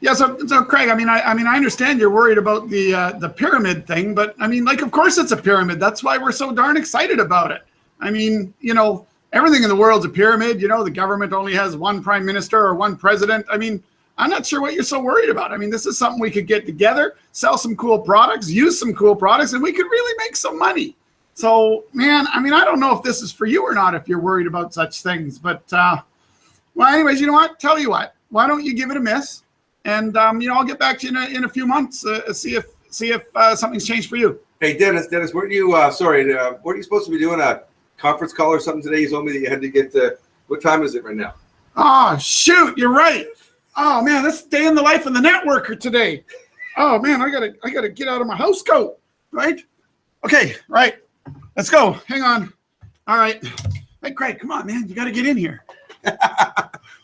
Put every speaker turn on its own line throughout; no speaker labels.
Yeah, so Craig, I mean, I understand you're worried about the pyramid thing, but I mean, like, of course it's a pyramid. That's why we're so darn excited about it. I mean, you know, everything in the world's a pyramid. You know, the government only has one prime minister or one president. I mean, I'm not sure what you're so worried about. I mean, this is something we could get together, sell some cool products, use some cool products, and we could really make some money. So, man, I mean, I don't know if this is for you or not if you're worried about such things. But, well, anyways, you know what? Tell you what, why don't you give it a miss? And, you know, I'll get back to you in a few months, see if something's changed for you.
Hey, Dennis, weren't you, weren't you supposed to be doing a conference call or something today? You told me that you had to get to, what time is it right now?
Oh, shoot, you're right. Oh, man, this day in the life of the networker today. Oh, man, I gotta get out of my house coat, right? Okay, right, let's go. Hang on. All right. Hey, Craig, come on, man, you got to get in here.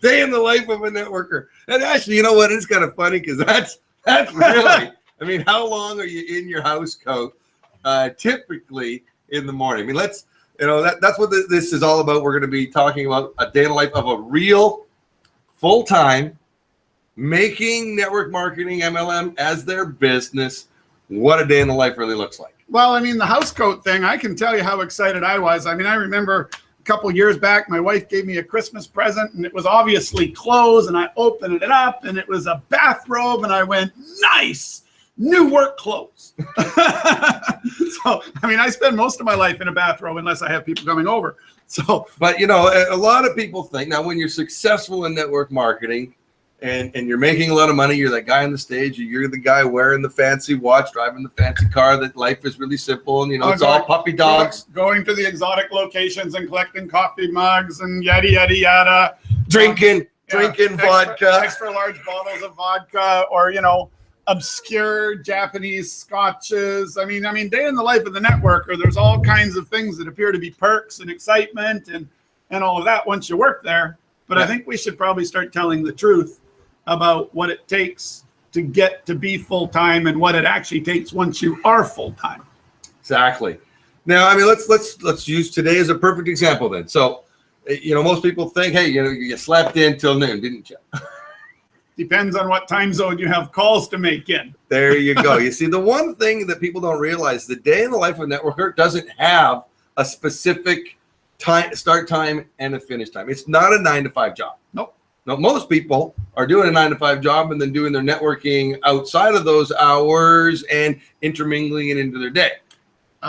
Day in the life of a networker. And actually, you know what? It's kind of funny because that's really, I mean, how long are you in your house coat typically in the morning? I mean, that's what this is all about. We're going to be talking about a day in the life of a real full-time making network marketing MLM as their business. What a day in the life really looks like.
Well, I mean, the house coat thing, I can tell you how excited I was. I mean, I remember couple years back, my wife gave me a Christmas present, and it was obviously clothes, and I opened it up, and it was a bathrobe, and I went, nice, new work clothes. So, I mean, I spend most of my life in a bathrobe unless I have people coming over. So,
but you know, a lot of people think now when you're successful in network marketing and you're making a lot of money, you're that guy on the stage, you're the guy wearing the fancy watch, driving the fancy car, that life is really simple, and you know, it's all puppy dogs.
Going to the exotic locations and collecting coffee mugs and yada, yada, yada.
Drinking vodka.
Extra large bottles of vodka, or, you know, obscure Japanese scotches. I mean, day in the life of the networker, there's all kinds of things that appear to be perks and excitement and all of that once you work there. But I think we should probably start telling the truth about what it takes to get to be full-time and what it actually takes once you are full-time.
Exactly. Now, I mean, let's use today as a perfect example then. So, you know, most people think, hey, you know, you slept in till noon, didn't you?
Depends on what time zone you have calls to make in.
There you go. You see, the one thing that people don't realize, the day in the life of a networker doesn't have a specific time, start time and a finish time. It's not a 9-to-5 job.
Nope.
Now, most people are doing a 9-to-5 job and then doing their networking outside of those hours and intermingling it into their day.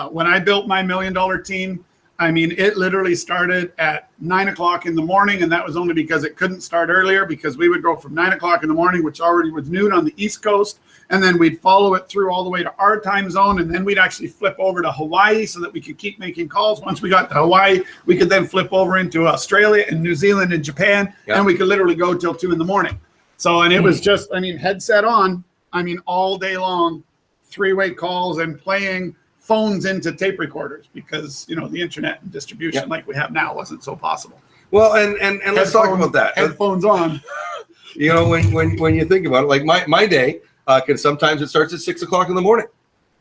When I built my $1 million team, I mean, it literally started at 9 o'clock in the morning, and that was only because it couldn't start earlier, because we would go from 9 o'clock in the morning, which already was noon on the East Coast, and then we'd follow it through all the way to our time zone, and then we'd actually flip over to Hawaii so that we could keep making calls. Once we got to Hawaii, we could then flip over into Australia and New Zealand and Japan, and we could literally go till 2 in the morning. So, and it was just, I mean, headset on, I mean, all day long, 3-way calls and playing phones into tape recorders, because, you know, the internet and distribution like we have now wasn't so possible.
Well, and let's talk about that.
Headphones on.
You know, when you think about it, like my day, because sometimes it starts at 6 o'clock in the morning,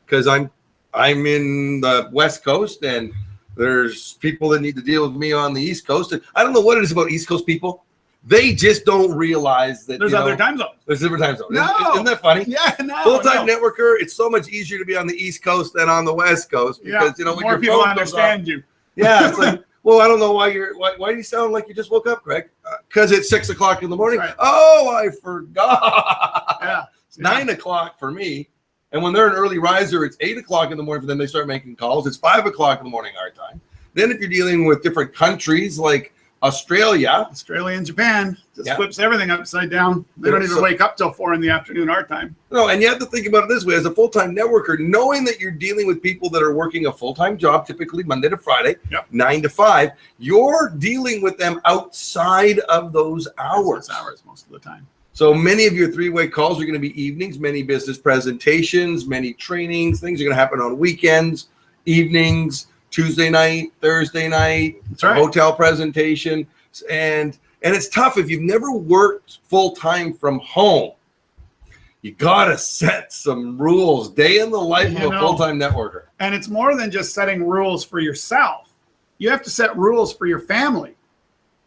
because I'm in the West Coast and there's people that need to deal with me on the East Coast. And I don't know what it is about East Coast people. They just don't realize that
there's other time zones.
There's different time zones.
No.
Isn't that funny?
Yeah, no.
Full-time networker, it's so much easier to be on the East Coast than on the West Coast, because you know, when
more people understand you.
Yeah, it's like, well, I don't know why why do you sound like you just woke up, Greg? Because it's 6 o'clock in the morning.
Right.
Oh, I forgot.
Yeah.
It's 9 o'clock for me. And when they're an early riser, it's 8 o'clock in the morning for them. They start making calls. It's 5 o'clock in the morning our time. Then if you're dealing with different countries like Australia
and Japan, just flips everything upside down. They don't even wake up till 4 in the afternoon our time.
No, and you have to think about it this way: as a full-time networker, knowing that you're dealing with people that are working a full-time job, typically Monday to Friday, 9 to 5, you're dealing with them outside of those hours.
Hours most of the time.
So many of your 3-way calls are going to be evenings, many business presentations, many trainings, things are going to happen on weekends, evenings, Tuesday night, Thursday night, hotel presentation. And it's tough if you've never worked full-time from home. You got to set some rules. Day in the life of a full-time networker.
And it's more than just setting rules for yourself. You have to set rules for your family,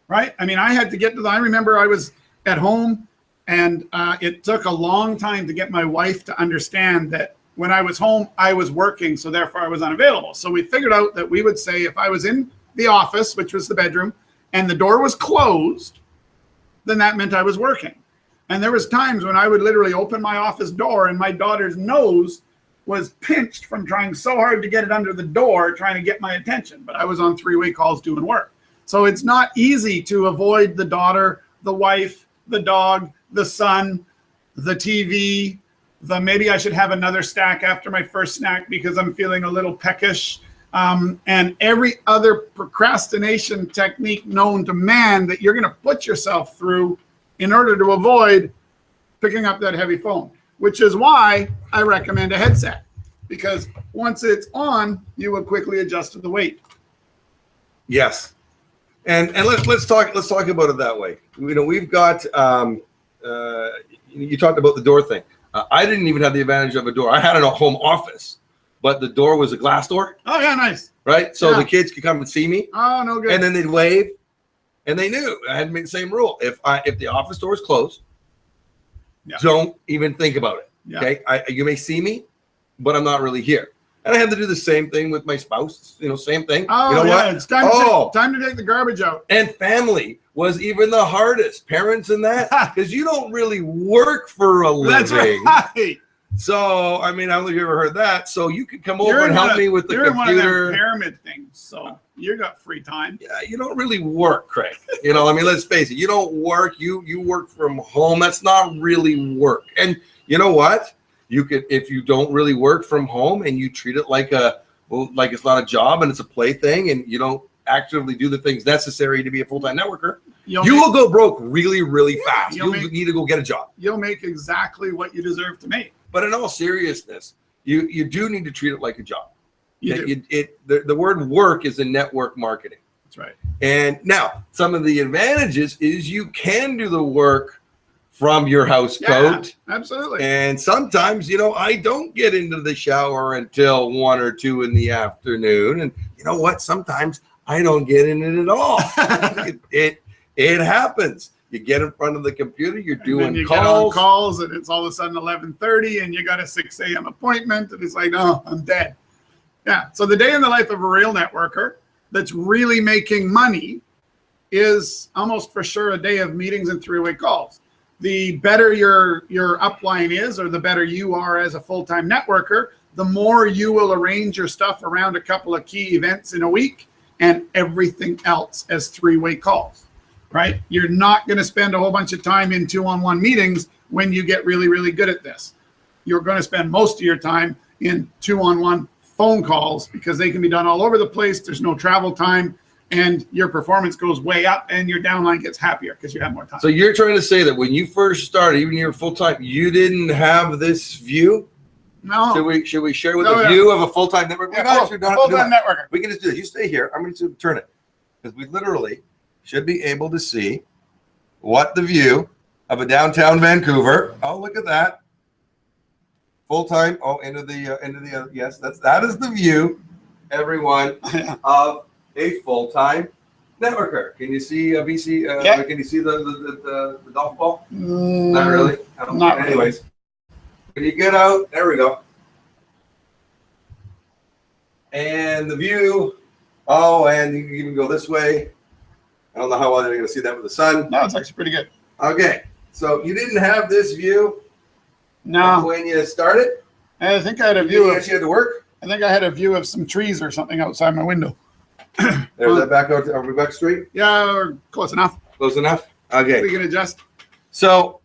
right? I mean, I had to get to I remember I was at home And it took a long time to get my wife to understand that when I was home, I was working, so therefore I was unavailable. So we figured out that we would say if I was in the office, which was the bedroom, and the door was closed, then that meant I was working. And there was times when I would literally open my office door and my daughter's nose was pinched from trying so hard to get it under the door, trying to get my attention. But I was on three-way calls doing work. So it's not easy to avoid the daughter, the wife, the dog, the son, the TV, maybe I should have another stack after my first snack because I'm feeling a little peckish, and every other procrastination technique known to man that you're going to put yourself through in order to avoid picking up that heavy phone, which is why I recommend a headset, because once it's on, you will quickly adjust to the weight.
Yes. And let's talk about it that way. You know, we've got you talked about the door thing. I didn't even have the advantage of a door. I had a home office, but the door was a glass door.
Oh yeah, nice.
Right, so the kids could come and see me.
Oh, no good.
And then they'd wave, and they knew I had made the same rule. If the office door is closed, don't even think about it. Yeah. Okay, you may see me, but I'm not really here. And I had to do the same thing with my spouse. You know, same thing.
Oh,
you know
yeah,
what?
It's time to take the garbage out.
And family was even the hardest. Parents and that, because you don't really work for a living.
That's right.
So, I mean, I don't know if you ever heard that. So you could come over and help me with the computer.
You're in one of them pyramid things, so you got free time.
Yeah, you don't really work, Craig. You know, I mean, let's face it. You don't work. You work from home. That's not really work. And you know what? You could, if you don't really work from home and you treat it like like it's not a job and it's a play thing, and you don't actively do the things necessary to be a full-time networker, you will go broke really, really fast. You need to go get a job.
You'll make exactly what you deserve to make.
But in all seriousness, you do need to treat it like a job. The word work is in network marketing.
That's right.
And now some of the advantages is you can do the work from your house coat.
Absolutely.
And sometimes, you know, I don't get into the shower until 1 or 2 in the afternoon. And you know what? Sometimes I don't get in it at all. it happens. You get in front of the computer, you're doing
you
calls.
Get on calls, and it's all of a sudden 11:30, and you got a 6 a.m. appointment, and it's like, no, I'm dead. Yeah. So the day in the life of a real networker that's really making money is almost for sure a day of meetings and three-way calls. The better your upline is, or the better you are as a full-time networker, the more you will arrange your stuff around a couple of key events in a week and everything else as three-way calls, right? You're not going to spend a whole bunch of time in two-on-one meetings when you get really, really good at this. You're going to spend most of your time in two-on-one phone calls because they can be done all over the place. There's no travel time. And your performance goes way up and your downline gets happier because you have more time.
So you're trying to say that when you first started, even you're full-time, you didn't have this view?
No.
Should we share with the view of a full-time networker?
Yeah, full-time networker.
We can just do this. You stay here. I'm going to turn it. Because we literally should be able to see what the view of a downtown Vancouver. Oh, look at that. Full-time. Oh, into the yes, that is the view, everyone, of a full-time networker. Can you see BC? Can you see the golf ball? Not really.
Not
anyways. Really. When you get out, there we go. And the view. Oh, and you can even go this way. I don't know how well you're going to see that with the sun.
No, it's actually pretty good.
Okay, so you didn't have this view.
No.
When you started.
I think I had a view.
You actually had to work.
I think I had a view of some trees or something outside my window.
There's that back out. Are we back straight?
Yeah, we're close enough.
Close enough. Okay.
We can adjust.
So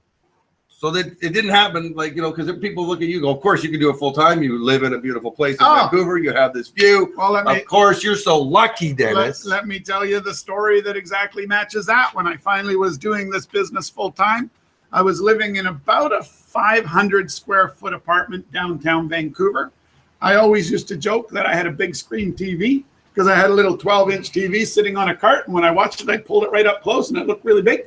that it didn't happen, like, you know, because people look at you, go, of course you can do it full time. You live in a beautiful place in Vancouver. You have this view.
Well,
of course, you're so lucky, Dennis.
Let me tell you the story that exactly matches that. When I finally was doing this business full time, I was living in about a 500 square foot apartment downtown Vancouver. I always used to joke that I had a big screen TV because I had a little 12-inch TV sitting on a cart. And when I watched it, I pulled it right up close and it looked really big,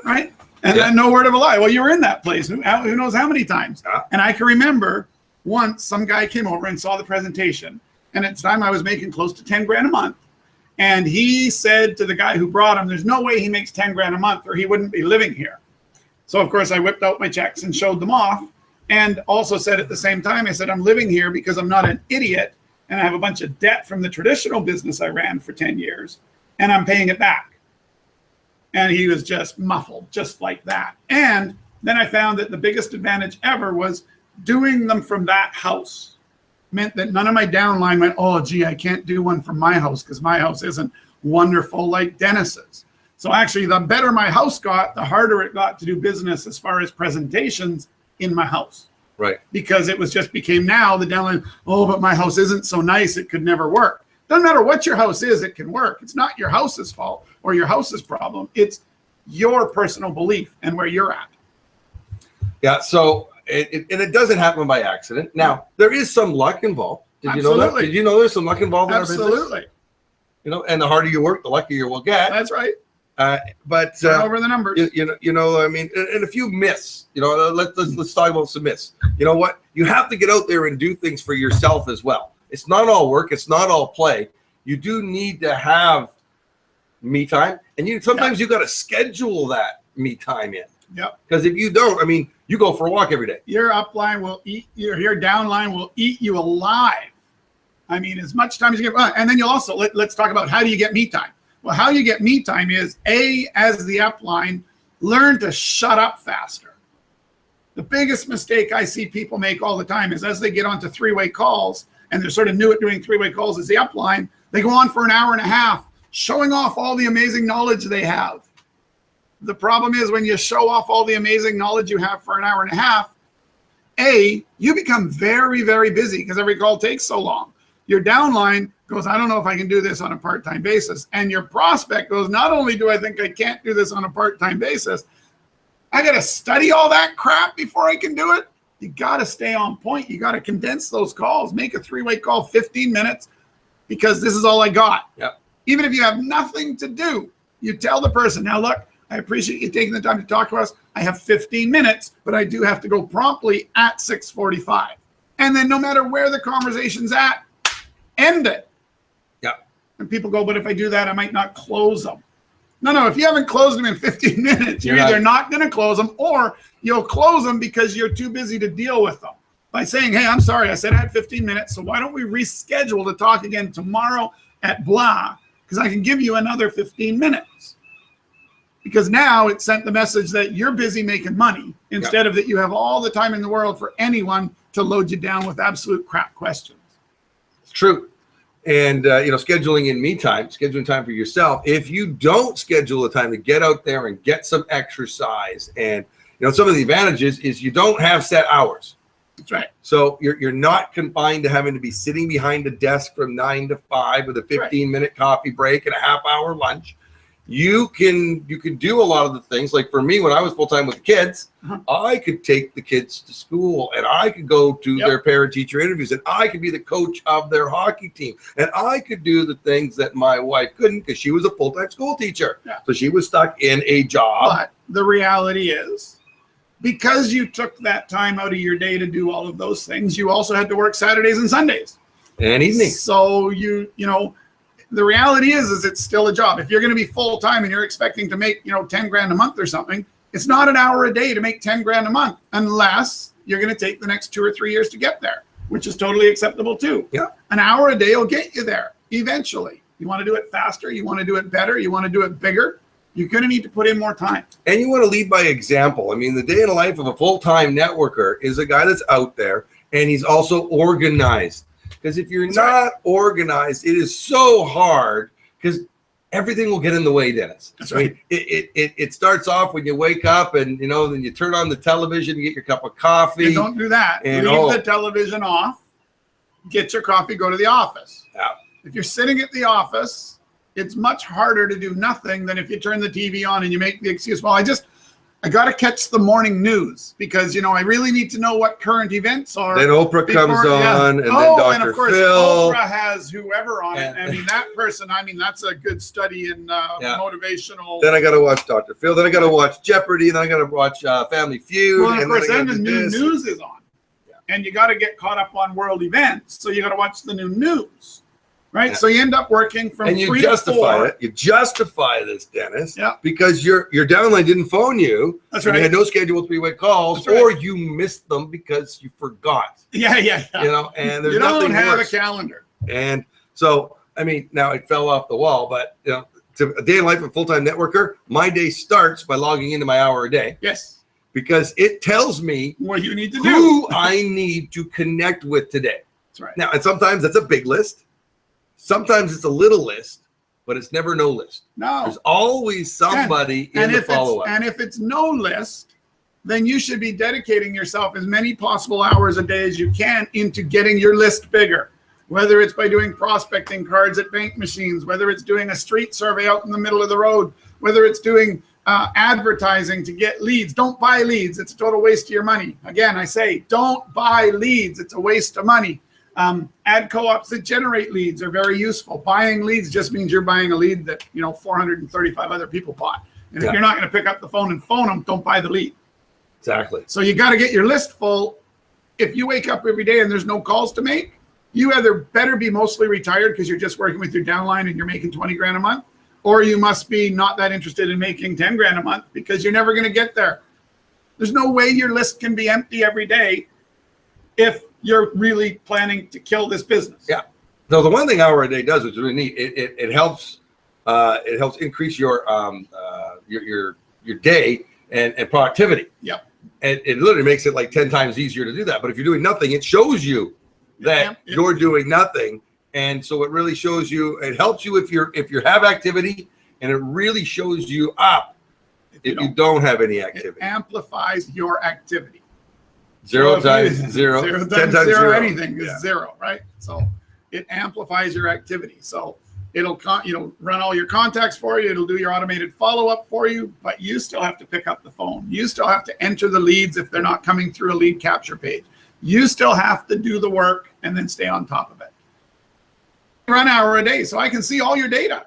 right? And then no word of a lie. Well, you were in that place. Who knows how many times? And I can remember once some guy came over and saw the presentation. And at the time I was making close to 10 grand a month. And he said to the guy who brought him, there's no way he makes 10 grand a month or he wouldn't be living here. So of course I whipped out my checks and showed them off, and also said at the same time, I said, I'm living here because I'm not an idiot and I have a bunch of debt from the traditional business I ran for 10 years and I'm paying it back. And he was just muffled, just like that. And then I found that the biggest advantage ever was doing them from that house. Meant that none of my downline went, oh, gee, I can't do one from my house because my house isn't wonderful like Dennis's. So actually, the better my house got, the harder it got to do business as far as presentations in my house.
Right.
Because it was just became now the downline, oh, but my house isn't so nice, it could never work. Doesn't matter what your house is, it can work. It's not your house's fault or your house's problem. It's your personal belief and where you're at.
Yeah, so it doesn't happen by accident. Now, there is some luck involved. Did you know that? Did you know there's some luck involved in our business?
Absolutely.
You know, and the harder you work, the luckier you will get.
That's right.
But
Turn over the numbers.
I mean, and a few myths. You know, let's talk about some myths. You know what? You have to get out there and do things for yourself as well. It's not all work. It's not all play. You do need to have me time, and sometimes you got to schedule that me time in.
Yep.
Because if you don't, I mean, you go for a walk every day.
Your upline will eat your downline will eat you alive. I mean, as much time as you get. And then you'll also let's talk about how do you get me time. Well, how you get me time is as the upline, learn to shut up faster. The biggest mistake I see people make all the time is as they get onto three-way calls and they're sort of new at doing three-way calls as the upline, they go on for an hour and a half showing off all the amazing knowledge they have. The problem is when you show off all the amazing knowledge you have for an hour and a half, you become very, very busy because every call takes so long. Your downline goes, I don't know if I can do this on a part-time basis. And your prospect goes, not only do I think I can't do this on a part-time basis, I got to study all that crap before I can do it. You got to stay on point. You got to condense those calls. Make a three-way call 15 minutes because this is all I got.
Yep.
Even if you have nothing to do, you tell the person, now look, I appreciate you taking the time to talk to us. I have 15 minutes, but I do have to go promptly at 6:45. And then no matter where the conversation's at, end it.
Yeah.
And people go, but if I do that, I might not close them. No, if you haven't closed them in 15 minutes, you're either not going to close them or you'll close them because you're too busy to deal with them. By saying, hey, I'm sorry, I said I had 15 minutes, so why don't we reschedule to talk again tomorrow at blah, because I can give you another 15 minutes. Because now it sent the message that you're busy making money instead of that you have all the time in the world for anyone to load you down with absolute crap questions.
It's true. And, scheduling in me time, scheduling time for yourself. If you don't schedule the time to get out there and get some exercise, and, some of the advantages is you don't have set hours.
That's right.
So you're not confined to having to be sitting behind a desk from 9 to 5 with a 15-minute coffee break and a half-hour lunch. You can do a lot of the things. Like for me, when I was full-time with the kids, I could take the kids to school and I could go to their parent-teacher interviews and I could be the coach of their hockey team. And I could do the things that my wife couldn't because she was a full-time school teacher. Yeah. So she was stuck in a job.
But the reality is, because you took that time out of your day to do all of those things, you also had to work Saturdays and Sundays.
And evenings.
So the reality is it's still a job. If you're going to be full time and you're expecting to make, 10 grand a month or something, it's not an hour a day to make 10 grand a month unless you're going to take the next 2 or 3 years to get there, which is totally acceptable too.
Yeah.
An hour a day will get you there eventually. You want to do it faster. You want to do it better. You want to do it bigger. You're going to need to put in more time.
And you want to lead by example. I mean, the day in the life of a full-time networker is a guy that's out there and he's also organized. Because if you're not organized, it is so hard because everything will get in the way, Dennis.
That's right.
I mean, it starts off when you wake up and, then you turn on the television, you get your cup of coffee.
And don't do that.
And,
leave the television off, get your coffee, go to the office.
Yeah.
If you're sitting at the office, it's much harder to do nothing than if you turn the TV on and you make the excuse, well, I got to catch the morning news because, I really need to know what current events are.
Then Oprah comes on and then Dr.
And of course,
Phil.
Oprah has whoever on it. I mean, that person, that's a good study in motivational.
Then I got to watch Dr. Phil. Then I got to watch Jeopardy. Then I got to watch Family Feud.
Well, and of course, then the new news is on. Yeah. And you got to get caught up on world events. So you got to watch the new news. right?
Yeah.
So you end up working from
and you
3 to
justify
4.
it. You justify this, Dennis,
Yeah.
because your downline didn't phone you.
That's
and
right.
You had no scheduled three-way calls,
That's right.
or you missed them because you forgot.
Yeah.
You know, and there's
you
nothing
don't have
worse.
a calendar.
And so, I mean, now it fell off the wall, but you know, to a day in life of a full-time networker, my day starts by logging into my hour a day.
Yes.
Because it tells me
What you need to
who
do.
I need to connect with today.
That's right.
Now, and sometimes that's a big list. Sometimes it's a little list, but it's never no list.
No.
There's always somebody in the follow-up.
And if it's no list, then you should be dedicating yourself as many possible hours a day as you can into getting your list bigger. Whether it's by doing prospecting cards at bank machines, whether it's doing a street survey out in the middle of the road, whether it's doing advertising to get leads. Don't buy leads. It's a total waste of your money. Again, I say, don't buy leads. It's a waste of money. Ad co-ops that generate leads are very useful. Buying leads just means you're buying a lead that 435 other people bought. And if you're not going to pick up the phone and phone them, don't buy the lead.
Exactly.
So you got to get your list full. If you wake up every day and there's no calls to make, you either better be mostly retired because you're just working with your downline and you're making 20 grand a month, or you must be not that interested in making 10 grand a month because you're never going to get there. There's no way your list can be empty every day if you're really planning to kill this business.
Yeah. So the one thing hour a day does, which is really neat, it helps increase your day and productivity.
Yeah.
And it literally makes it like 10 times easier to do that. But if you're doing nothing, it shows you that you're doing nothing. And so it really shows you, it helps you if you have activity, and it really shows you up if you don't have any activity.
It amplifies your activity.
Zero times zero, 10 times zero.
Anything is zero, right? So it amplifies your activity. So it'll run all your contacts for you. It'll do your automated follow-up for you, but you still have to pick up the phone. You still have to enter the leads if they're not coming through a lead capture page. You still have to do the work and then stay on top of it. Run hour a day so I can see all your data.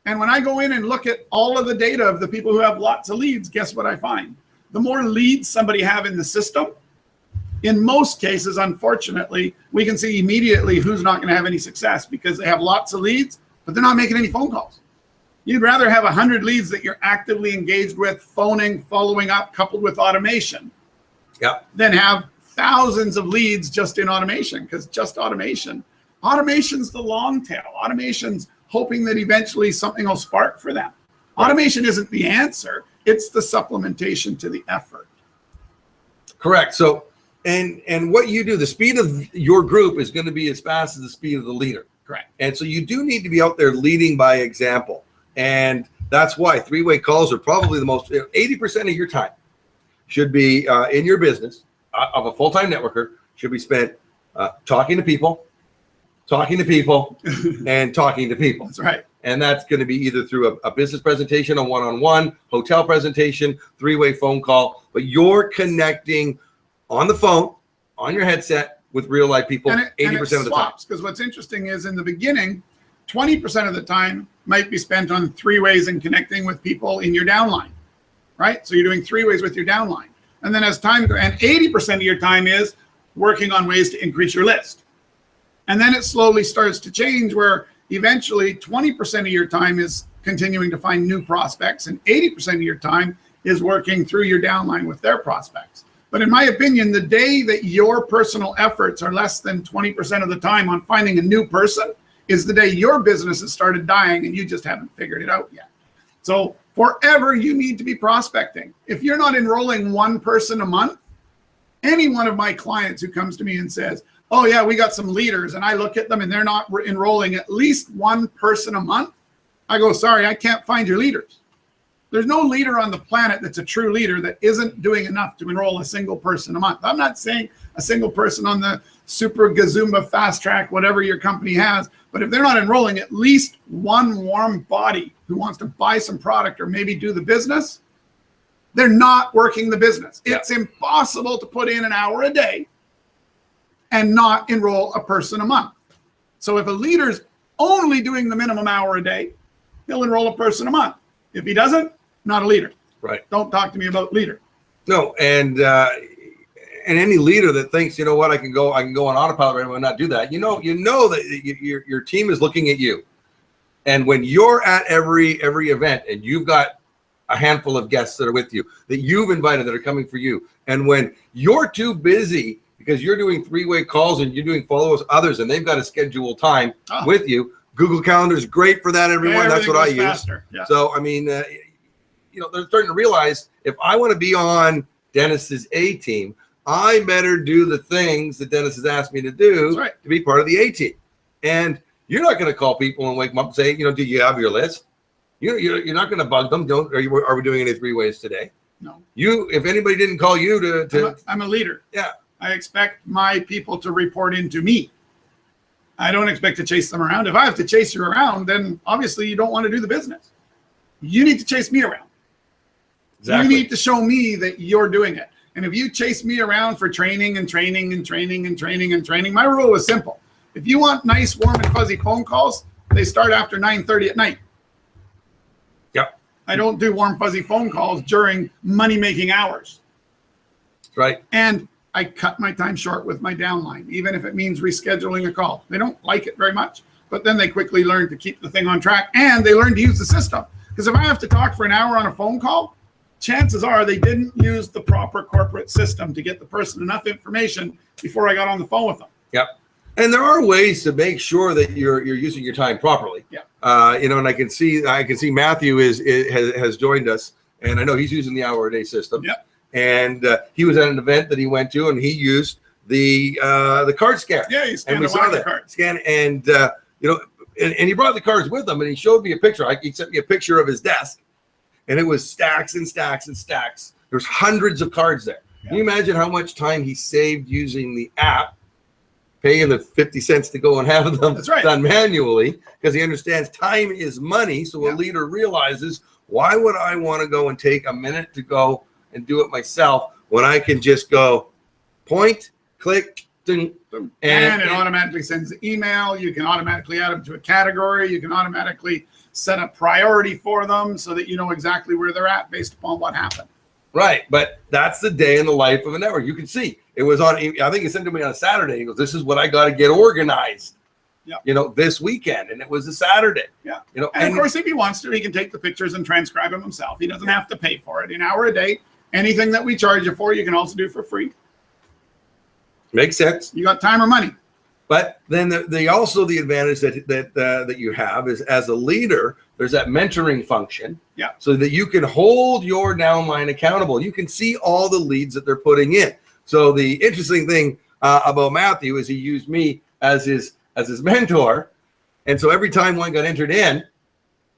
And when I go in and look at all of the data of the people who have lots of leads, guess what I find? The more leads somebody have in the system, in most cases, unfortunately, we can see immediately who's not going to have any success because they have lots of leads, but they're not making any phone calls. You'd rather have 100 leads that you're actively engaged with, phoning, following up, coupled with automation, than have thousands of leads just in automation, because just automation's the long tail. Automation's hoping that eventually something will spark for them. Automation isn't the answer. It's the supplementation to the effort.
Correct. So, and what you do, the speed of your group is going to be as fast as the speed of the leader.
Correct.
And so you do need to be out there leading by example. And that's why three-way calls are probably the most, 80% of your time should be in your business of a full-time networker should be spent talking to people, and talking to people.
That's right.
And that's going to be either through a business presentation, a one-on-one, hotel presentation, three-way phone call. But you're connecting on the phone, on your headset with real-life people 80% of the time.
Because what's interesting is in the beginning, 20% of the time might be spent on three ways and connecting with people in your downline, right? So you're doing three ways with your downline. And then as time goes, and 80% of your time is working on ways to increase your list. And then it slowly starts to change where eventually 20% of your time is continuing to find new prospects and 80% of your time is working through your downline with their prospects. But in my opinion, the day that your personal efforts are less than 20% of the time on finding a new person is the day your business has started dying and you just haven't figured it out yet. So forever you need to be prospecting. If you're not enrolling one person a month, any one of my clients who comes to me and says, oh yeah, we got some leaders, and I look at them and they're not enrolling at least one person a month, I go, sorry, I can't find your leaders. There's no leader on the planet that's a true leader that isn't doing enough to enroll a single person a month. I'm not saying a single person on the Super Gazumba Fast Track, whatever your company has, but if they're not enrolling at least one warm body who wants to buy some product or maybe do the business, they're not working the business. It's impossible to put in an hour a day and not enroll a person a month. So if a leader's only doing the minimum hour a day, he'll enroll a person a month. If he doesn't, not a leader.
Right.
Don't talk to me about leader.
No, and and any leader that thinks, you know what, I can go on autopilot right now and not do that. You know that your team is looking at you. And when you're at every event and you've got a handful of guests that are with you, that you've invited, that are coming for you, and when you're too busy because you're doing three-way calls and you're doing follow-ups with others and they've got to schedule time with you, Google Calendar is great for that, everyone.
Yeah,
that's what I use.
Yeah.
So, I mean, you know, they're starting to realize if I want to be on Dennis's A team, I better do the things that Dennis has asked me to do to be part of the A team. And you're not going to call people and wake them up and say, you know, do you have your list? You're not going to bug them. Are we doing any three-ways today?
No.
If anybody didn't call you to
I'm a leader.
Yeah.
I expect my people to report into me. I don't expect to chase them around. If I have to chase you around, then obviously you don't want to do the business. You need to chase me around. Exactly. You need to show me that you're doing it. And if you chase me around for training, my rule is simple. If you want nice, warm, and fuzzy phone calls, they start after 9:30 at night.
Yep.
I don't do warm, fuzzy phone calls during money-making hours.
Right.
And I cut my time short with my downline, even if it means rescheduling a call. They don't like it very much, but then they quickly learn to keep the thing on track, and they learn to use the system. Because if I have to talk for an hour on a phone call, chances are they didn't use the proper corporate system to get the person enough information before I got on the phone with them.
Yep. And there are ways to make sure that you're using your time properly.
Yeah.
You know, and I can see Matthew has joined us, and I know he's using the hour-a-day system.
Yep.
And he was at an event that he went to, and he used the card scanner.
Yeah, he scanned
and we saw that
card.
Scan, and you know, and he brought the cards with him, and he showed me a picture. He sent me a picture of his desk, and it was stacks and stacks and stacks. There's hundreds of cards there. Yeah. Can you imagine how much time he saved using the app, paying the 50 cents to go and have them done manually, because he understands time is money. So a leader realizes, why would I want to go and take a minute to go and do it myself when I can just go point, click, ding,
and it automatically sends the email. You can automatically add them to a category. You can automatically set a priority for them so that you know exactly where they're at based upon what happened.
Right. But that's the day in the life of a network. You can see it was on, I think he sent it to me on a Saturday. He goes, this is what I got to get organized. Yeah. You know, this weekend, and it was a Saturday. Yeah. You know,
and of course, if he wants to, he can take the pictures and transcribe them himself. He doesn't have to pay for it. An hour a day. Anything that we charge you for, you can also do for free.
Makes sense.
You got time or money.
But then also the advantage that you have is, as a leader, there's that mentoring function.
Yeah.
So that you can hold your downline accountable. You can see all the leads that they're putting in. So the interesting thing about Matthew is he used me as his mentor, and so every time one got entered in,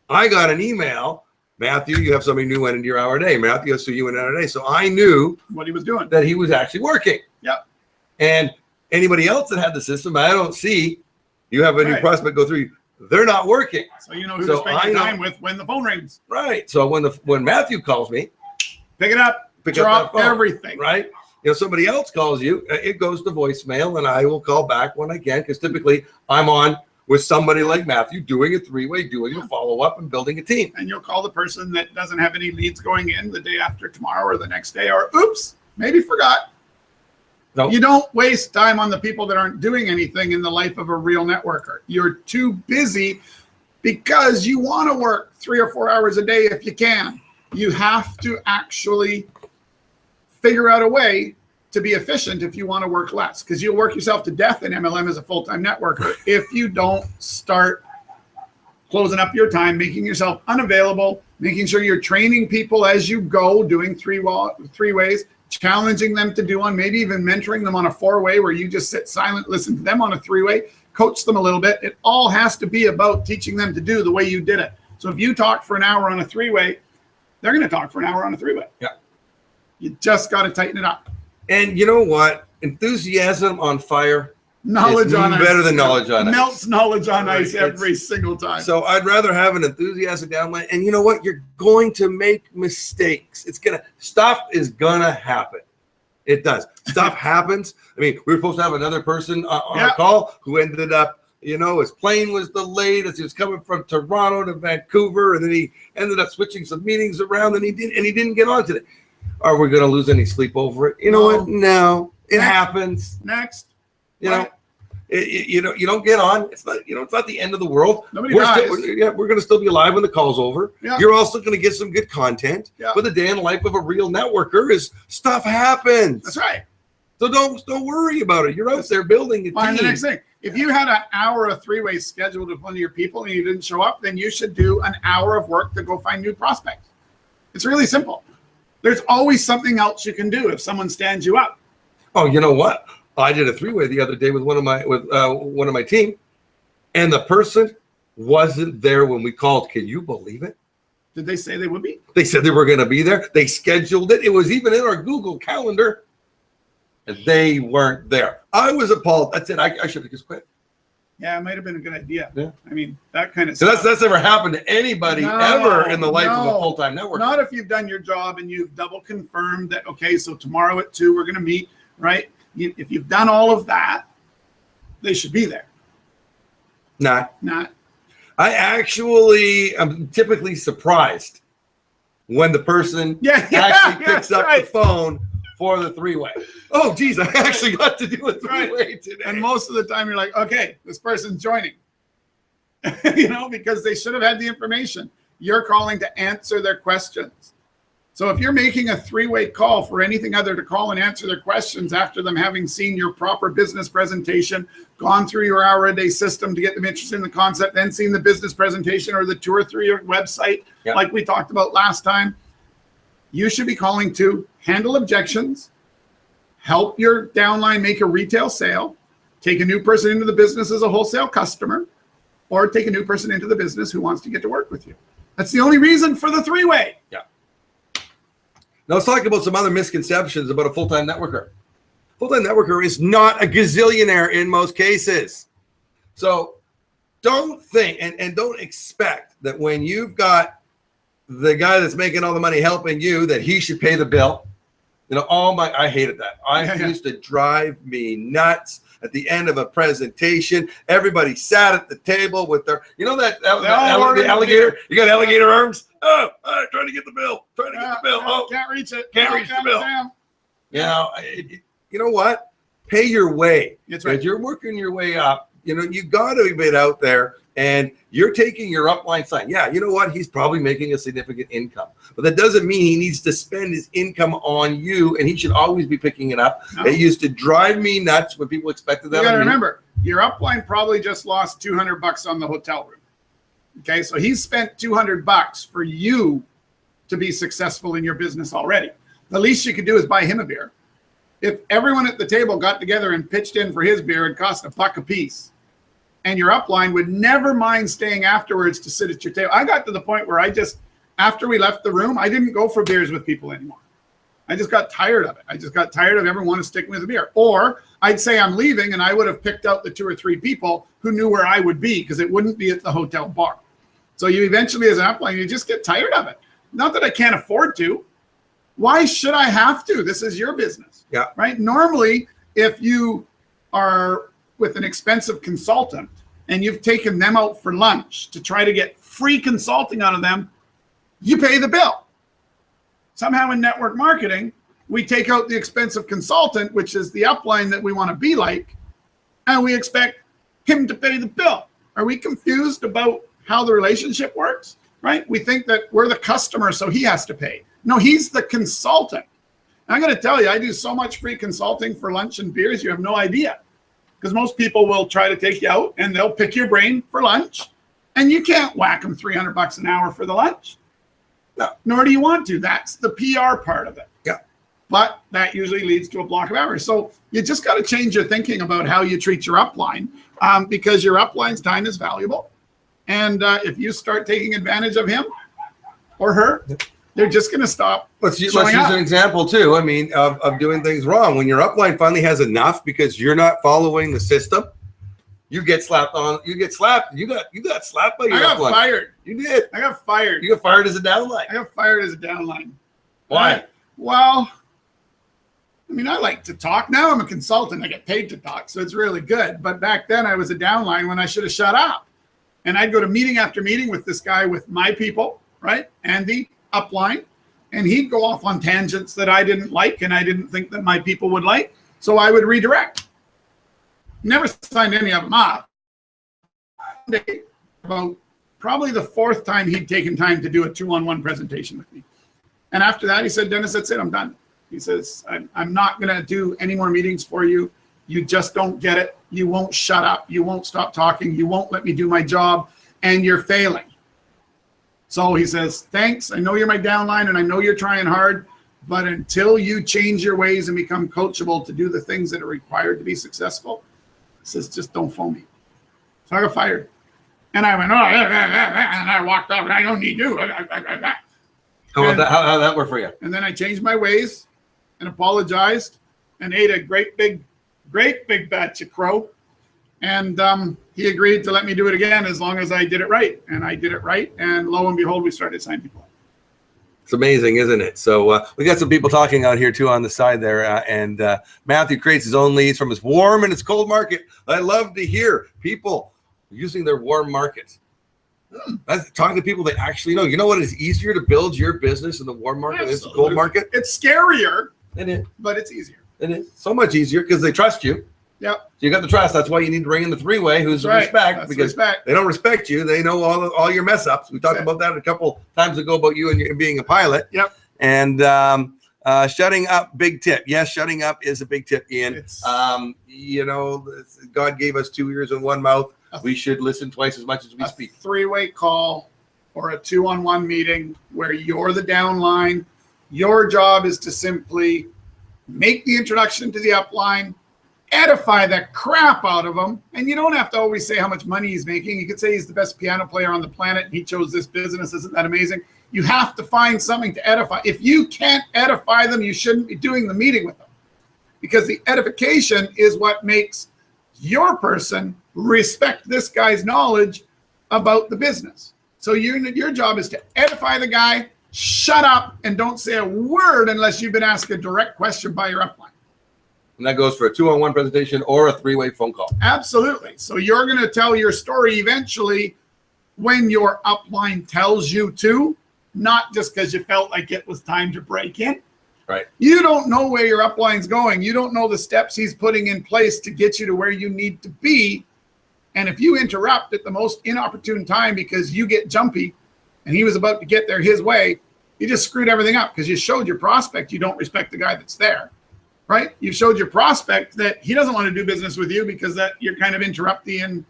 I got an email. Matthew, you have somebody new into your hour a day. Matthew, so you went hour a day. So I knew
what he was doing,
that he was actually working.
Yeah.
And anybody else that had the system, I don't see, you have a new prospect go through, they're not working.
So you know who to spend your time with when the phone rings.
Right. So when Matthew calls me,
pick it up, drop everything.
Right. You know, somebody else calls you, it goes to voicemail, and I will call back when I can, because typically I'm on with somebody like Matthew doing a three-way, doing a follow-up and building a team.
And you'll call the person that doesn't have any leads going in the day after tomorrow or the next day, or oops, maybe forgot. Nope. You don't waste time on the people that aren't doing anything in the life of a real networker. You're too busy because you want to work 3 or 4 hours a day if you can. You have to actually figure out a way to be efficient if you want to work less, because you'll work yourself to death in MLM as a full-time networker if you don't start closing up your time, making yourself unavailable, making sure you're training people as you go, doing three ways, challenging them to do one, maybe even mentoring them on a 4-way where you just sit silent, listen to them on a 3-way, coach them a little bit. It all has to be about teaching them to do the way you did it. So if you talk for an hour on a 3-way, they're going to talk for an hour on a 3-way.
Yeah.
You just got to tighten it up.
And you know what? Enthusiasm on fire.
Knowledge on ice.
Better than knowledge on ice.
Melts knowledge on ice every single time.
So I'd rather have an enthusiastic downline. And you know what? You're going to make mistakes. Stuff is gonna happen. It does. Stuff happens. I mean, we were supposed to have another person on our call who ended up, you know, his plane was delayed as he was coming from Toronto to Vancouver, and then he ended up switching some meetings around, and he didn't get on today. Are we going to lose any sleep over it? You know what? No. It happens.
Next.
You know, you don't get on. It's not, it's not the end of the world.
Nobody
we're
dies.
we're going to still be alive when the call's over.
Yeah.
You're also going to get some good content.
Yeah.
But the day in the life of a real networker is stuff happens.
That's right.
So don't worry about it. You're out there building a
Find
team.
the next thing. If you had an hour of three-way scheduled with one of your people and you didn't show up, then you should do an hour of work to go find new prospects. It's really simple. There's always something else you can do if someone stands you up.
Oh, you know what? I did a three-way the other day with one of my team, and the person wasn't there when we called. Can you believe it?
Did they say they would be?
They said they were going to be there. They scheduled it. It was even in our Google Calendar. And they weren't there. I was appalled. That's it. I should have just quit.
Yeah, it might have been a good idea.
Yeah.
I mean, that kind of
So
stuff.
that's never happened to anybody ever in the life of a full-time networker.
Not if you've done your job and you've double confirmed that, okay, so tomorrow at 2 we're going to meet, right? If you've done all of that, they should be there.
Not. I actually am typically surprised when the person actually picks up the phone for the three-way. Oh, geez, I actually got to do a three-way today.
And most of the time you're like, okay, this person's joining. Because they should have had the information. You're calling to answer their questions. So if you're making a three-way call for anything other to call and answer their questions after them having seen your proper business presentation, gone through your hour-a-day system to get them interested in the concept, then seen the business presentation or the tour through your website, like we talked about last time, you should be calling to handle objections, help your downline make a retail sale, take a new person into the business as a wholesale customer, or take a new person into the business who wants to get to work with you. That's the only reason for the three-way.
Yeah. Now let's talk about some other misconceptions about a full-time networker. Full-time networker is not a gazillionaire in most cases. So don't think and don't expect that when you've got the guy that's making all the money helping you, that he should pay the bill. I hated that. It used to drive me nuts. At the end of a presentation, everybody sat at the table with their, the alligator. You got alligator arms. Oh, trying to get the bill. Trying to get the bill. Oh,
can't reach it.
Can't reach the bill. You know what? Pay your way.
That's right.
As you're working your way up, you got to be out there and you're taking your upline sign. Yeah, you know what? He's probably making a significant income, but that doesn't mean he needs to spend his income on you, and he should always be picking it up. No. It used to drive me nuts when people expected that.
You got to remember, your upline probably just lost $200 on the hotel room. Okay, so he's spent $200 for you to be successful in your business already. The least you could do is buy him a beer. If everyone at the table got together and pitched in for his beer, it'd cost $1 a piece. And your upline would never mind staying afterwards to sit at your table. I got to the point where after we left the room, I didn't go for beers with people anymore. I just got tired of it. I just got tired of everyone sticking with a beer. Or I'd say I'm leaving and I would have picked out the 2 or 3 people who knew where I would be, because it wouldn't be at the hotel bar. So you eventually, as an upline, you just get tired of it. Not that I can't afford to. Why should I have to? This is your business.
Yeah.
Right? Normally, if you are with an expensive consultant and you've taken them out for lunch to try to get free consulting out of them, you pay the bill. Somehow in network marketing, we take out the expensive consultant, which is the upline that we want to be like, and we expect him to pay the bill. Are we confused about how the relationship works? Right? We think that we're the customer, so he has to pay. No, he's the consultant. And I'm going to tell you, I do so much free consulting for lunch and beers, you have no idea. Because most people will try to take you out and they'll pick your brain for lunch, and you can't whack them $300 an hour for the lunch. No, nor do you want to. That's the PR part of it.
Yeah.
But that usually leads to a block of hours. So you just got to change your thinking about how you treat your upline, because your upline's time is valuable. And if you start taking advantage of him or her, they're just going to stop.
Let's use an example too. I mean, of doing things wrong. When your upline finally has enough because you're not following the system, you get slapped on. You get slapped. You got slapped by your upline. I got
fired.
You did.
I got fired.
You got fired as a downline.
I got fired as a downline.
Why?
Well, I mean, I like to talk. Now I'm a consultant. I get paid to talk, so it's really good. But back then I was a downline when I should have shut up. And I'd go to meeting after meeting with this guy with my people, right? And the upline. And he'd go off on tangents that I didn't like and I didn't think that my people would like. So I would redirect. Never signed any of them up. About probably the 4th time he'd taken time to do a 2-on-1 presentation with me. And after that, he said, Dennis, that's it, I'm done. He says, I'm not going to do any more meetings for you. You just don't get it. You won't shut up. You won't stop talking. You won't let me do my job, and you're failing. So he says, thanks. I know you're my downline, and I know you're trying hard, but until you change your ways and become coachable to do the things that are required to be successful, he says, just don't phone me. So I got fired. And I went, oh, and I walked off, and I don't need you.
How that work for you?
And then I changed my ways and apologized and ate a great big batch of crow. And he agreed to let me do it again as long as I did it right. And I did it right. And lo and behold, we started signing people.
It's amazing, isn't it? So we got some people talking out here too on the side there. And Matthew creates his own leads from his warm and his cold market. I love to hear people using their warm markets. Talking to people they actually know. You know what is easier to build your business in the warm market than the cold market?
It's scarier.
It is.
But it's easier.
It is. So much easier because they trust you.
Yep.
So you got the trust. That's why you need to bring in the 3-way who's
right.
respect.
That's
because
respect.
They don't respect you. They know all your mess ups. We talked about that a couple times ago about you and being a pilot.
Yep.
And shutting up, big tip. Yes, shutting up is a big tip, Ian. You know, God gave us 2 ears and 1 mouth. We should listen twice as much as we speak.
3-way call or a 2-on-1 meeting where you're the downline. Your job is to simply make the introduction to the upline, edify the crap out of them. And you don't have to always say how much money he's making. You could say he's the best piano player on the planet and he chose this business. Isn't that amazing? You have to find something to edify. If you can't edify them, you shouldn't be doing the meeting with them, because the edification is what makes your person respect this guy's knowledge about the business. So your job is to edify the guy, shut up, and don't say a word unless you've been asked a direct question by your upline.
And that goes for a 2-on-1 presentation or a 3-way phone call.
Absolutely. So you're going to tell your story eventually when your upline tells you to, not just because you felt like it was time to break in.
Right.
You don't know where your upline's going. You don't know the steps he's putting in place to get you to where you need to be. And if you interrupt at the most inopportune time because you get jumpy and he was about to get there his way, you just screwed everything up because you showed your prospect you don't respect the guy that's there, right? You showed your prospect that he doesn't want to do business with you because that you're kind of interrupting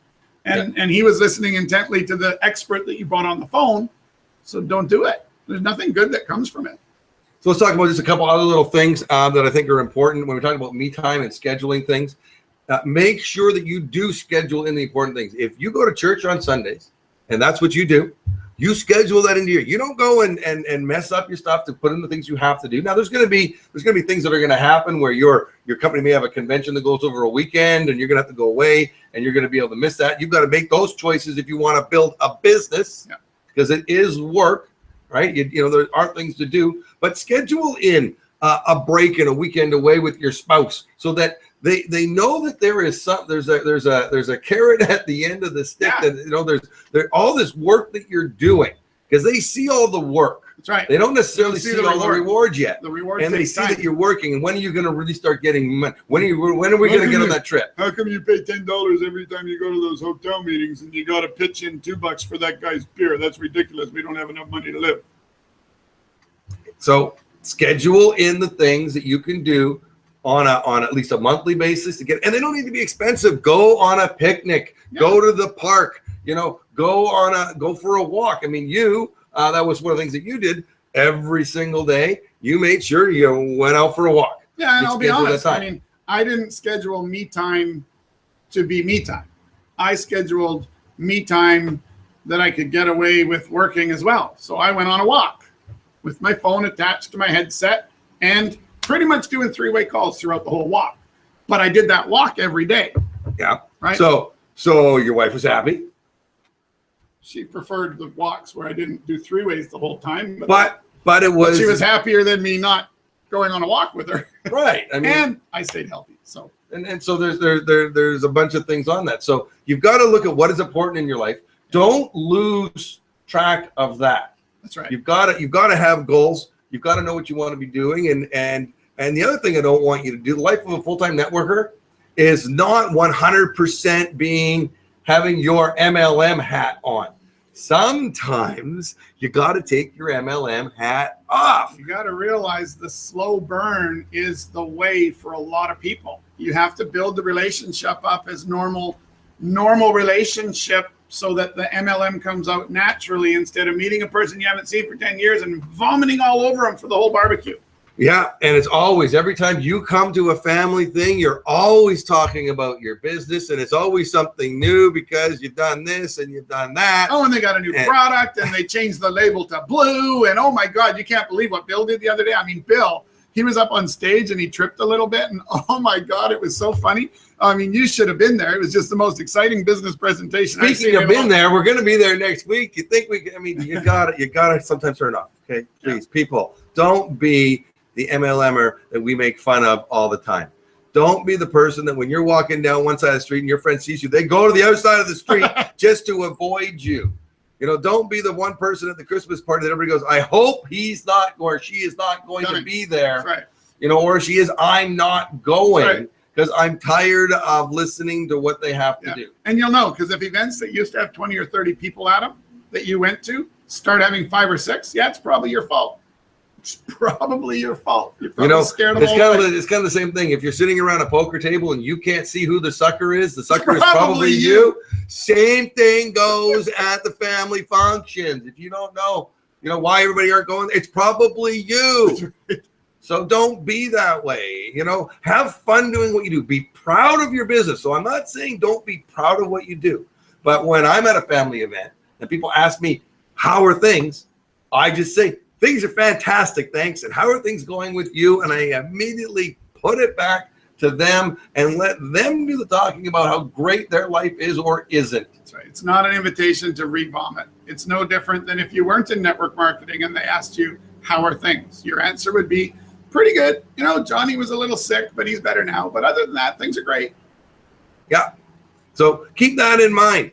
and he was listening intently to the expert that you brought on the phone. So don't do it. There's nothing good that comes from it.
So let's talk about just a couple other little things that I think are important when we're talking about me time and scheduling things. Make sure that you do schedule in the important things. If you go to church on Sundays and that's what you do, you schedule that into you don't go and mess up your stuff to put in the things you have to do. Now there's going to be things that are going to happen where your company may have a convention that goes over a weekend and you're going to have to go away and you're going to be able to miss that. You've got to make those choices if you want to build a business, because it is work, right? You know, there are things to do, but schedule in a break and a weekend away with your spouse so that they know that there's a carrot at the end of the stick, that you know there's all this work that you're doing, because they see all the work.
That's right.
They don't necessarily see all the rewards yet.
The rewards,
and they see that you're working. And when are you going to really start getting money? When are we going to get on that trip?
How come you pay $10 every time you go to those hotel meetings and you got to pitch in $2 for that guy's beer? That's ridiculous. We don't have enough money to live.
So schedule in the things that you can do on at least a monthly basis to get, and they don't need to be expensive. Go on a picnic, go to the park, you know, go for a walk. I mean, that was one of the things that you did every single day. You made sure you went out for a walk.
Yeah, and I'll be honest. I mean, I didn't schedule me time to be me time. I scheduled me time that I could get away with working as well. So I went on a walk with my phone attached to my headset and pretty much doing 3-way calls throughout the whole walk. But I did that walk every day.
Yeah.
Right.
So your wife was happy.
She preferred the walks where I didn't do 3-ways the whole time.
But she
was happier than me not going on a walk with her.
Right. I mean,
and I stayed healthy. So
and so there's a bunch of things on that. So you've got to look at what is important in your life. Don't lose track of that.
That's right.
You've got to have goals. You've got to know what you want to be doing, and And the other thing I don't want you to do, the life of a full-time networker is not 100% having your MLM hat on. Sometimes you got to take your MLM hat off.
You got to realize the slow burn is the way for a lot of people. You have to build the relationship up as normal relationship so that the MLM comes out naturally instead of meeting a person you haven't seen for 10 years and vomiting all over them for the whole barbecue.
Yeah, and it's always, every time you come to a family thing, you're always talking about your business, and it's always something new because you've done this and you've done that.
Oh, and they got a new product, and they changed the label to blue, and oh my God, you can't believe what Bill did the other day. I mean, Bill, he was up on stage and he tripped a little bit, and oh my God, it was so funny. I mean, you should have been there. It was just the most exciting business presentation.
Speaking of been there, we're going to be there next week. You think we? I mean, you got to sometimes turn off. Okay, please, people, don't be the MLMer that we make fun of all the time. Don't be the person that when you're walking down one side of the street and your friend sees you, they go to the other side of the street just to avoid you. You know, don't be the one person at the Christmas party that everybody goes, I hope he's not or she is not going to be there.
Right.
You know, or she is, I'm not going because I'm tired of listening to what they have to do.
And you'll know, because if events that used to have 20 or 30 people at them that you went to start having 5 or 6, it's probably your fault. It's probably your fault. You're probably scared of
it's kind of the same thing. If you're sitting around a poker table and you can't see who the sucker is is probably you. Same thing goes at the family functions. If you don't know, why everybody aren't going, it's probably you. So don't be that way. Have fun doing what you do. Be proud of your business. So I'm not saying don't be proud of what you do. But when I'm at a family event and people ask me, how are things? I just say, things are fantastic, thanks. And how are things going with you? And I immediately put it back to them and let them do the talking about how great their life is or isn't.
That's right. It's not an invitation to re-vomit. It's no different than if you weren't in network marketing and they asked you, how are things? Your answer would be, pretty good. Johnny was a little sick, but he's better now. But other than that, things are great.
Yeah. So keep that in mind.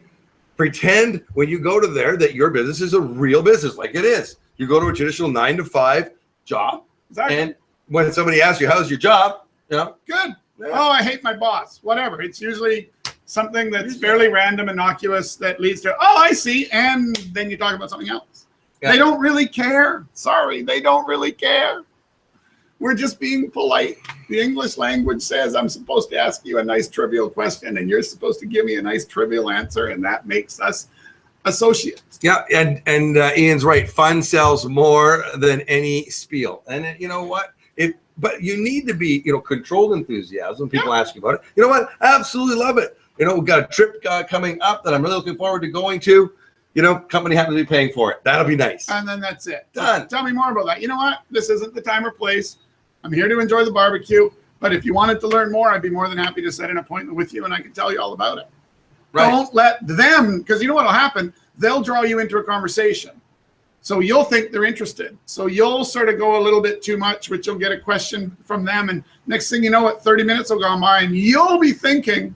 Pretend when you go to there that your business is a real business, like it is. You go to a traditional 9-to-5 job, and when somebody asks you, how's your job? Good.
Yeah. Oh, I hate my boss. Whatever. It's usually something that's fairly random, innocuous, that leads to, oh, I see. And then you talk about something else. Yeah. They don't really care. Sorry, they don't really care. We're just being polite. The English language says I'm supposed to ask you a nice trivial question, and you're supposed to give me a nice trivial answer, and that makes us associates.
Yeah, and Ian's right. Fun sells more than any spiel. And you know what? But you need to be, controlled enthusiasm. People ask you about it. You know what? I absolutely love it. We've got a trip coming up that I'm really looking forward to going to. Company happens to be paying for it. That'll be nice.
And then that's it.
Done.
Tell me more about that. You know what? This isn't the time or place. I'm here to enjoy the barbecue. But if you wanted to learn more, I'd be more than happy to set an appointment with you, and I can tell you all about it. Right. Don't let them, because you know what will happen? They'll draw you into a conversation. So you'll think they're interested. So you'll sort of go a little bit too much, which you'll get a question from them. And next thing you know, 30 minutes will go by, and you'll be thinking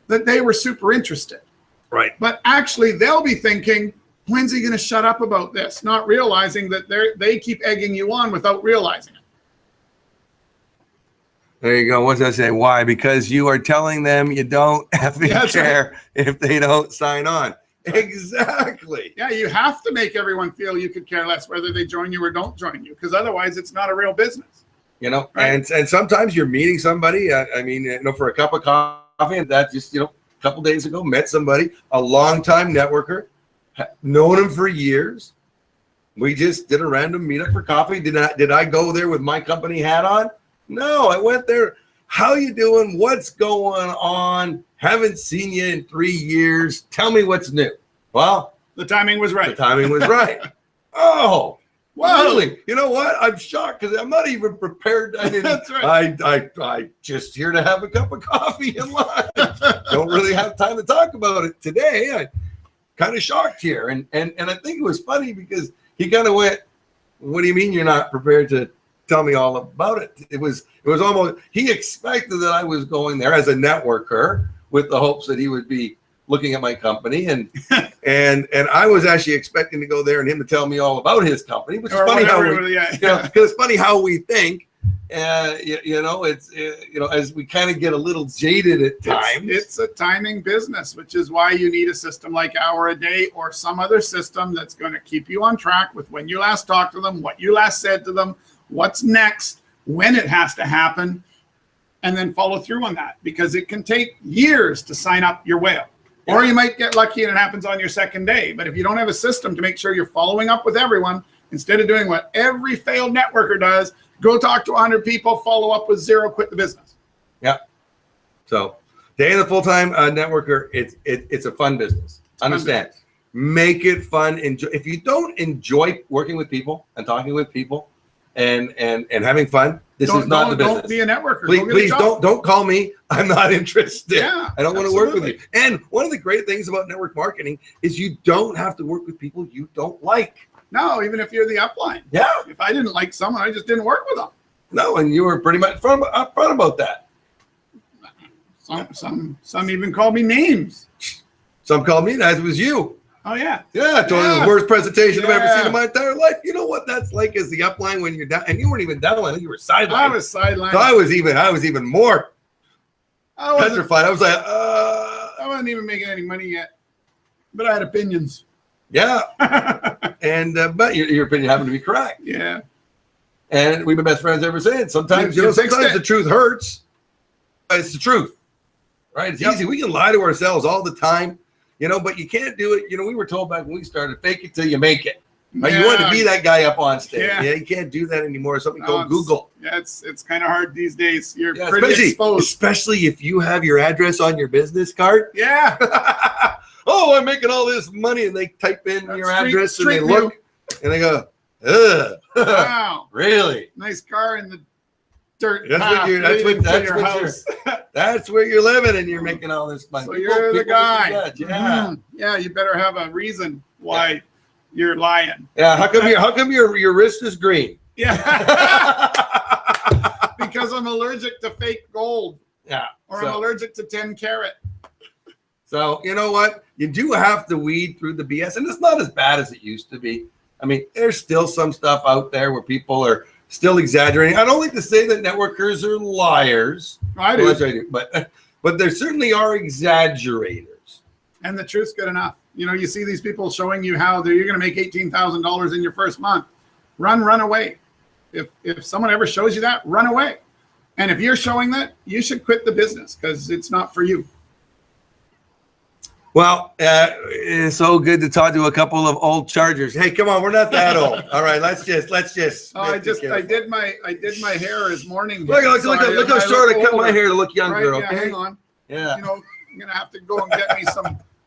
that they were super interested.
Right.
But actually, they'll be thinking, when's he going to shut up about this? Not realizing that they keep egging you on without realizing it.
There you go. What's that say? Why? Because you are telling them you don't effing care if they don't sign on. Exactly.
Yeah, you have to make everyone feel you could care less whether they join you or don't join you, because otherwise it's not a real business.
Right? And sometimes you're meeting somebody, for a cup of coffee, and that just, a couple days ago, met somebody, a longtime networker, known him for years. We just did a random meetup for coffee. Did I go there with my company hat on? No, I went there. How you doing? What's going on? Haven't seen you in 3 years. Tell me what's new. Well,
the timing was right.
The timing was right. Oh,
wow.
Really? You know what? I'm shocked because I'm not even prepared.
That's right.
I just here to have a cup of coffee and lunch. Don't really have time to talk about it today. I'm kind of shocked here. And I think it was funny because he kind of went, what do you mean you're not prepared to tell me all about it? It was almost, he expected that I was going there as a networker with the hopes that he would be looking at my company, and I was actually expecting to go there and him to tell me all about his company, which is funny how we, because it's funny how we think. you know, it's you know, as we kind of get a little jaded at times.
It's a timing business, which is why you need a system like Hour a Day or some other system that's going to keep you on track with when you last talked to them, what you last said to them, what's next, when it has to happen, and then follow through on that, because it can take years to sign up your whale. Or you might get lucky and it happens on your second day. But if you don't have a system to make sure you're following up with everyone, instead of doing what every failed networker does, go talk to 100 people, follow up with 0, quit the business.
Yeah. So, day of the full-time networker, it's a fun business. Understand. Make it fun. Enjoy. If you don't enjoy working with people and talking with people and having fun, this is not the business.
Don't be a networker.
Please don't call me. I'm not interested.
Yeah,
I don't want to work with you. And one of the great things about network marketing is you don't have to work with people you don't like.
No, even if you're the upline.
Yeah.
If I didn't like someone, I just didn't work with them.
No, and you were pretty much upfront about that.
Some even called me names.
Some called me, that was you.
Oh, yeah.
Yeah, I told you the worst presentation I've ever seen in my entire life. You know what that's like as the upline when you're down, and you weren't even downline, you were sideline.
I was sideline.
So I was even more petrified. I was like,
I wasn't even making any money yet, but I had opinions.
Yeah. And but your opinion happened to be correct.
Yeah.
And we've been best friends ever since. Sometimes sometimes the truth hurts. It's the truth. Right? It's easy. We can lie to ourselves all the time. You know, but you can't do it. You know, we were told back when we started, fake it till you make it. Right? You want to be that guy up on stage. Yeah, you can't do that anymore. Something called Google.
Yeah, it's kind of hard these days. You're pretty exposed.
Especially if you have your address on your business card.
Yeah.
Oh, I'm making all this money, and they type in your address and they look and they go, ugh.
Wow.
Really?
Nice car in the dirt.
That's where you're living, and you're making all this money.
So you're the guy. Yeah. Yeah, you better have a reason why you're lying.
Yeah, how come your wrist is green?
Yeah. Because I'm allergic to fake gold.
Yeah.
Or I'm allergic to 10 karat.
So you know what? You do have to weed through the BS, and it's not as bad as it used to be. I mean, there's still some stuff out there where people are still exaggerating. I don't like to say that networkers are liars.
I do.
Well, I do. But there certainly are exaggerators.
And the truth's good enough. You know, you see these people showing you how you're going to make $18,000 in your first month. Run away. If someone ever shows you that, run away. And if you're showing that, you should quit the business because it's not for you.
Well, it's so good to talk to a couple of old Chargers. Hey, come on, we're not that old. All right, let's just.
Oh, I did my hair this morning.
Look how short I cut my hair to look younger.
Right,
okay,
hang on.
Yeah.
You know, I'm gonna have to go and get me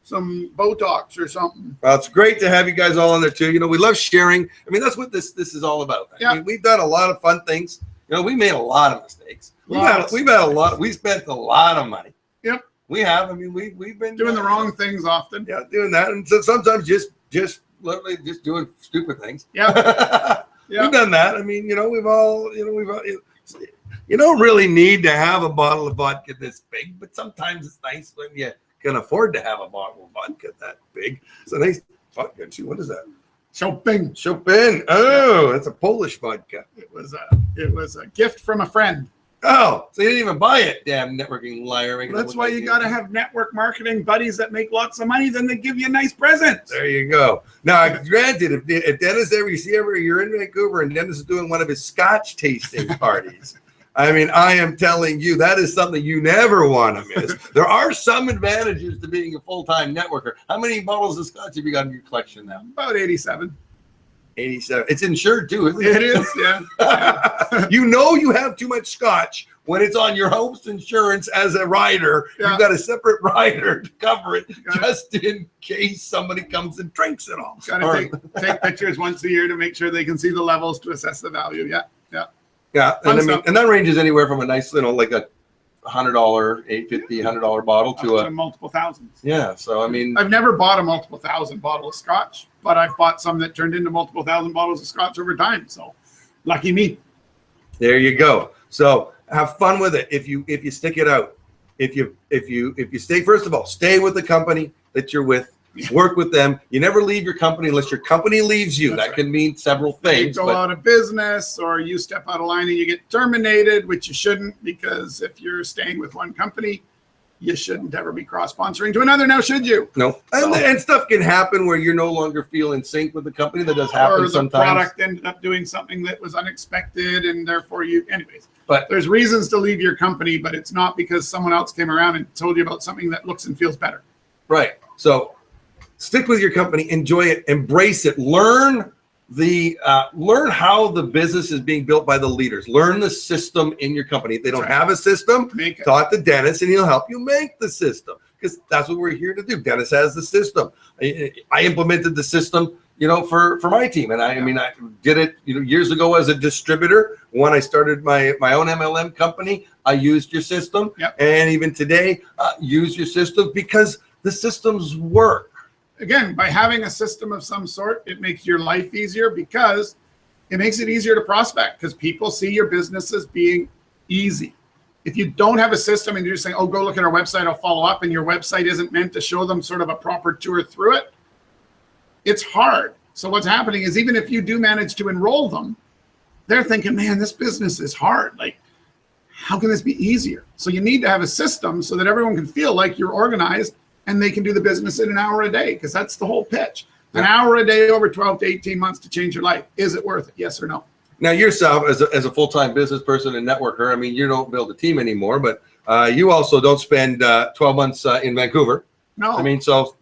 some Botox or something.
Well, it's great to have you guys all on there too. You know, we love sharing. I mean, that's what this is all about.
Yeah.
I mean, we've done a lot of fun things. You know, we made a lot of mistakes. We've had a lot. We spent a lot of money.
Yep.
We have. I mean, we've been
doing the wrong things often.
Yeah, doing that, and so sometimes just literally just doing stupid things.
Yeah. Yeah.
We've done that. I mean, you know, we've all. You don't really need to have a bottle of vodka this big, but sometimes it's nice when you can afford to have a bottle of vodka that big. It's a nice vodka too. What is that? Chopin. Oh, that's a Polish vodka.
It was a gift from a friend.
Oh, so you didn't even buy it, damn networking liar.
That's why you got to have network marketing buddies that make lots of money. Then they give you nice presents.
There you go. Now, granted, if Dennis you're in Vancouver and Dennis is doing one of his Scotch tasting parties, I mean, I am telling you, that is something you never want to miss. There are some advantages to being a full-time networker. How many bottles of Scotch have you got in your collection now?
About 87.
87. It's insured too, isn't it?
It is, yeah.
You know you have too much Scotch when it's on your home's insurance as a rider. Yeah. You've got a separate rider to cover it just in case somebody comes and drinks it all.
Got to take pictures once a year to make sure they can see the levels to assess the value. Yeah, yeah.
Yeah, and that ranges anywhere from a nice, like a $100, $100 bottle to
multiple thousands.
Yeah, so I mean,
I've never bought a multiple thousand bottle of Scotch, but I've bought some that turned into multiple thousand bottles of Scotch over time. So, lucky me.
There you go. So have fun with it. If you stick it out, if you stay, first of all, stay with the company that you're with. work with them. You never leave your company unless your company leaves you. That can mean several things.
You go out of business, or you step out of line and you get terminated, which you shouldn't, because if you're staying with one company, you shouldn't ever be cross-sponsoring to another, now should you?
No. And stuff can happen where you're no longer feel in sync with the company. That does happen sometimes. Or the
product ended up doing something that was unexpected, and therefore anyways. But there's reasons to leave your company, but it's not because someone else came around and told you about something that looks and feels better.
Right. So stick with your company, enjoy it, embrace it, learn how the business is being built by the leaders. Learn the system in your company. If they don't have a system, talk to Dennis and he'll help you make the system, because that's what we're here to do. Dennis has the system. I implemented the system, for my team. And I did it, years ago as a distributor. When I started my own MLM company, I used your system.
Yep.
And even today, use your system, because the systems work.
Again, by having a system of some sort, it makes your life easier, because it makes it easier to prospect, because people see your business as being easy. If you don't have a system and you're just saying, oh, go look at our website, I'll follow up, and your website isn't meant to show them sort of a proper tour through it, it's hard. So what's happening is, even if you do manage to enroll them, they're thinking, man, this business is hard. Like, how can this be easier? So you need to have a system so that everyone can feel like you're organized and they can do the business in an hour a day, because that's the whole pitch. An hour a day over 12 to 18 months to change your life. Is it worth it? Yes or no?
Now, yourself as a full-time business person and networker, you don't build a team anymore, but you also don't spend 12 months in Vancouver.
No.
So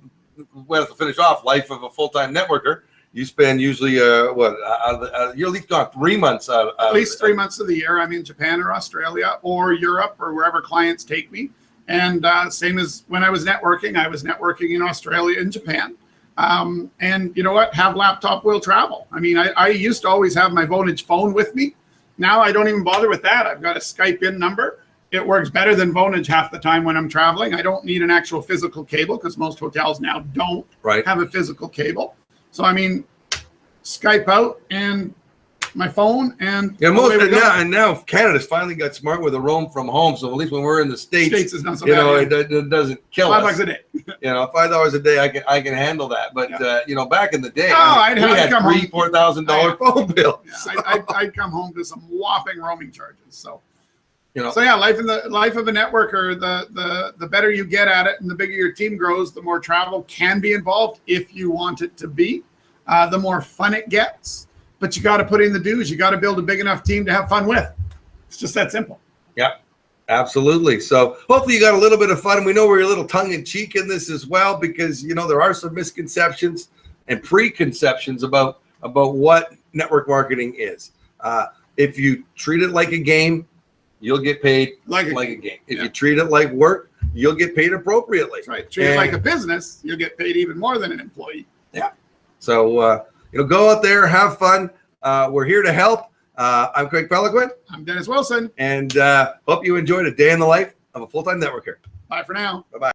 we have to finish off life of a full-time networker. You spend usually, you're at least gone 3 months out.
At least 3 months of the year. I'm in Japan or Australia or Europe or wherever clients take me. And same as when I was networking in Australia and Japan. And you know what? Have laptop, will travel. I used to always have my Vonage phone with me. Now I don't even bother with that. I've got a Skype in number. It works better than Vonage half the time when I'm traveling. I don't need an actual physical cable, because most hotels now don't have a physical cable. So Skype out and my phone, and
now Canada's finally got smart with a roam from home. So at least when we're in the States
is not so bad,
it doesn't kill us.
$5 a day.
$5 a day, I can handle that. But back in the day,
we had
$3,000-$4,000 phone bills.
Yeah, I'd come home to some whopping roaming charges. So life of a networker, the better you get at it and the bigger your team grows, the more travel can be involved if you want it to be. The more fun it gets. But you got to put in the dues. You got to build a big enough team to have fun with. It's just that simple.
Yeah, absolutely. So hopefully you got a little bit of fun. And we know we're a little tongue in cheek in this as well, because, there are some misconceptions and preconceptions about what network marketing is. If you treat it like a game, you'll get paid like a game. If you treat it like work, you'll get paid appropriately.
That's right. Treat it like a business, you'll get paid even more than an employee.
Yeah. So, go out there, have fun. We're here to help. I'm Craig Peloquin.
I'm Dennis Wilson.
And hope you enjoyed a day in the life of a full-time networker.
Bye for now.
Bye-bye.